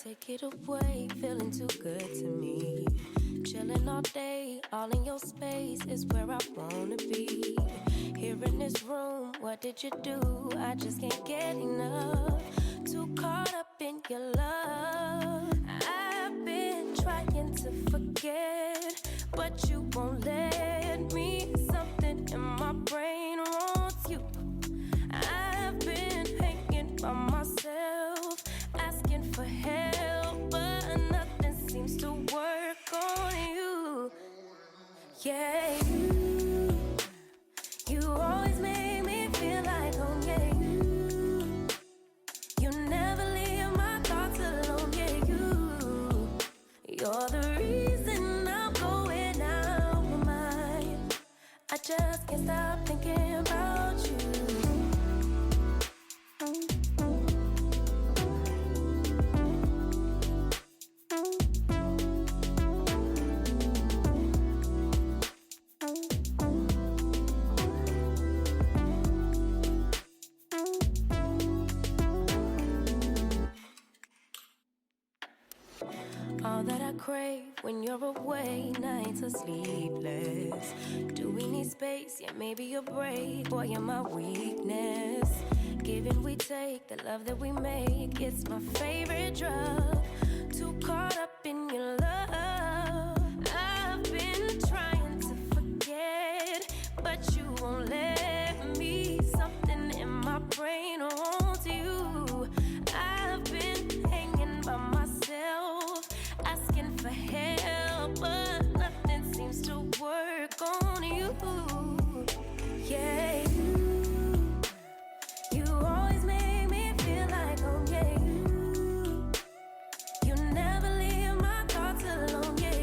Take it away, feeling too good to me. Chilling all day, all in your space is where I wanna be. Here in this room, what did you do? I just can't get enough. Too caught up in your love. I've been trying to forget, but you won't let me. Something in my brain wants you. I've been hanging by myself, asking for help, but nothing seems to work on you. Yeah, you always make me feel like home. Yeah, you never leave my thoughts alone. Yeah, you're the reason I'm going out my mind. I just can't stop thinking about you. All that I crave when you're away, nights are sleepless. Do we need space? Yeah, maybe a break. Boy, you're my weakness. Give and we take, the love that we make, it's my favorite drug. Too caught up in your love. I've been trying to forget, but you won't let me. Something in my brain wants you. I've been hanging by myself, asking for help, but nothing seems to work on you. Yeah, you always make me feel like home. Yeah, you never leave my thoughts alone. Yeah,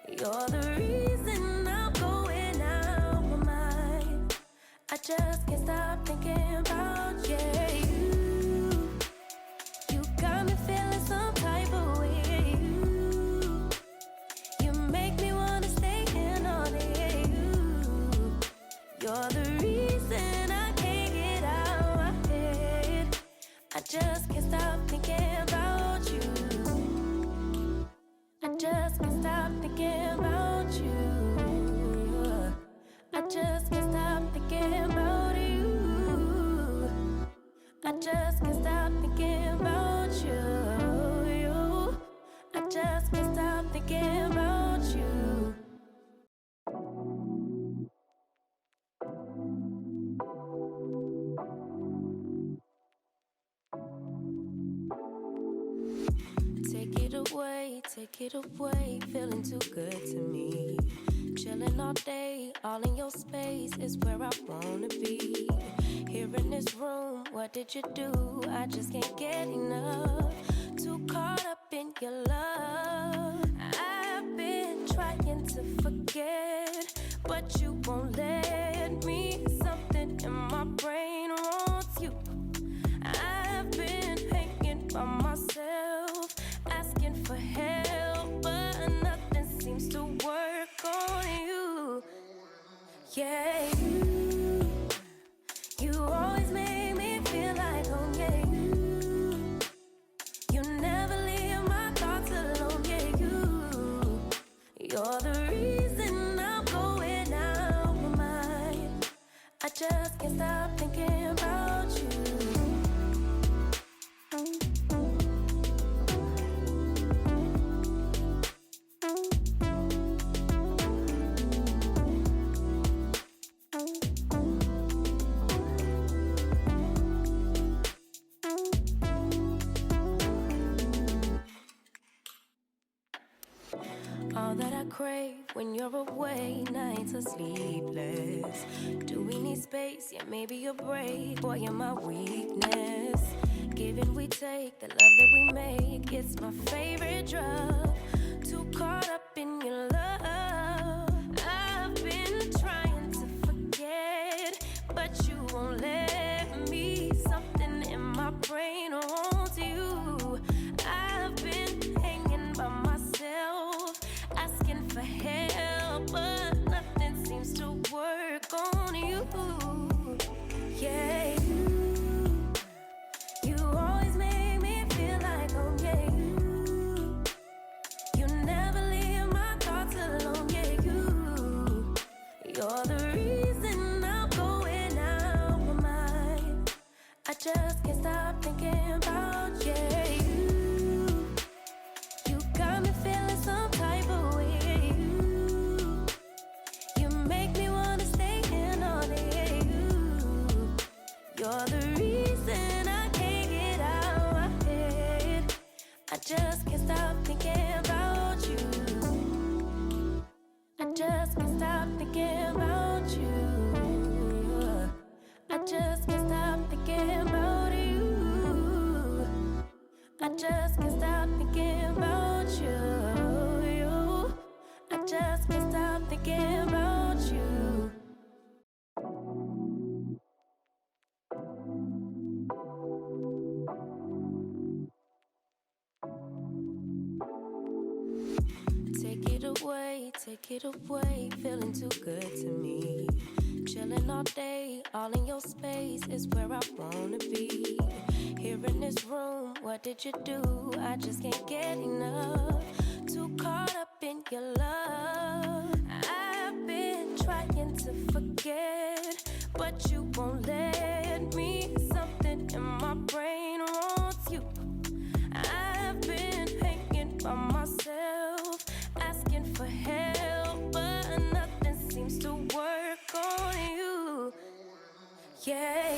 you're the reason I'm going out my mind. I just can't stop thinking about you. You got me feeling some type of way. You make me wanna stay in all day. You're the reason I can't get out my head. I just can't stop thinking about you. I just can't stop thinking about you. I just can't stop thinking about you. I just can't stop thinking about you. I just can't stop thinking about you. Take it away, feeling too good to me. Chilling all day, all in your space is where I wanna be. Here in this room, what did you do? I just can't get enough. Too caught up in your love. I've been trying to forget, but you won't let me. Something in my brain wants you. I've been hanging by myself, asking for help, but nothing seems to work on you. Yeah, you always make me feel like home. Yeah, you never leave my thoughts alone. Yeah, you're the reason I'm going out my mind. I just can't stop thinking about you. All that I crave when you're away, nights are sleepless. Do we need space? Yeah, maybe a break. Boy, you're my weakness. Give and we take, the love that we make, it's my favorite drug. Too caught up in your love. I've been trying to forget, but you won't let me. Something in my brain wants you. I've been hanging by myself, asking for help, but nothing seems to work on you. Yeah, you always make me feel like just can't stop thinking about you. I just can't stop thinking about you. I just can't stop thinking about you. I just can't stop thinking about you. Take it away, feeling too good to me. Chilling all day, all in your space is where I wanna be. Here in this room, what did you do? I just can't get enough. Too caught up in your love. I've been trying to forget, but you won't let me. Something in my brain wants you. I've been hanging by myself, asking for help, but nothing seems to work on you. Yeah,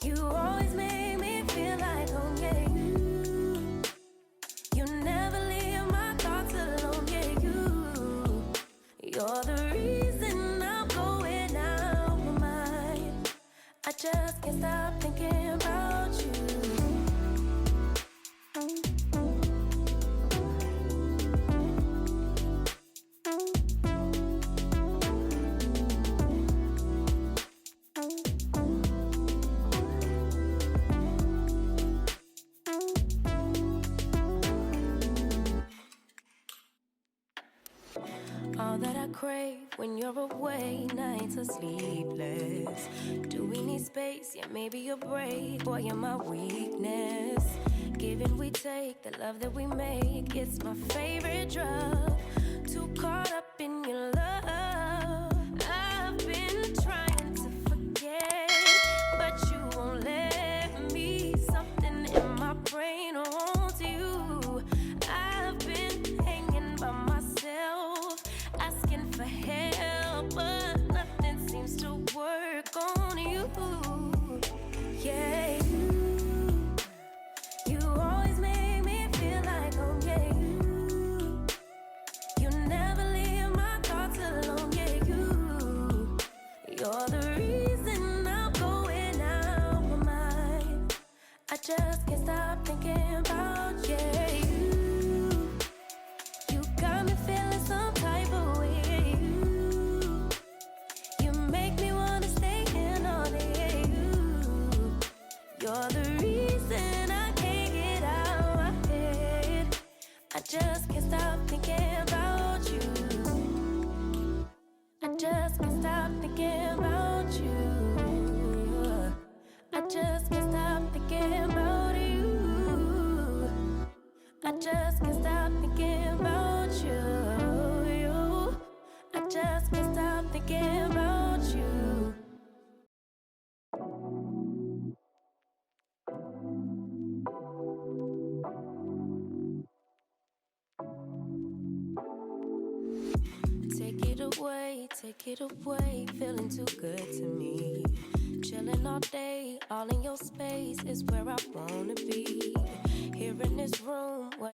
you always make me feel like home. Yeah, you never leave my thoughts alone. Yeah, you're the reason I'm going out my mind. I just can't stop thinking about you. All that I crave when you're away, nights are sleepless. Do we need space? Yeah, maybe a break. Boy, you're my weakness. Giving we take, the love that we make, it's my favorite drug. Too caught up in your love. I've been trying to forget, but you won't let me. Something in my brain wants you. I've been hanging by myself, asking for help, but nothing seems to work on you. Yeah, you always make me feel like home. Yeah, you never leave my thoughts alone. Yeah, you're the reason I'm going out my mind. I just can't stop thinking about you. You got me feeling some type of way. You make me wanna stay in all day. You're the reason I can't get out my head. I just can't stop thinking about you. I just can't stop thinking about you. I just can't stop thinking about you. I just can't stop thinking about you. I just can't stop thinking about you. Take it away, feeling too good to me. Chilling all day, all in your space is where I wanna be. Here in this room, what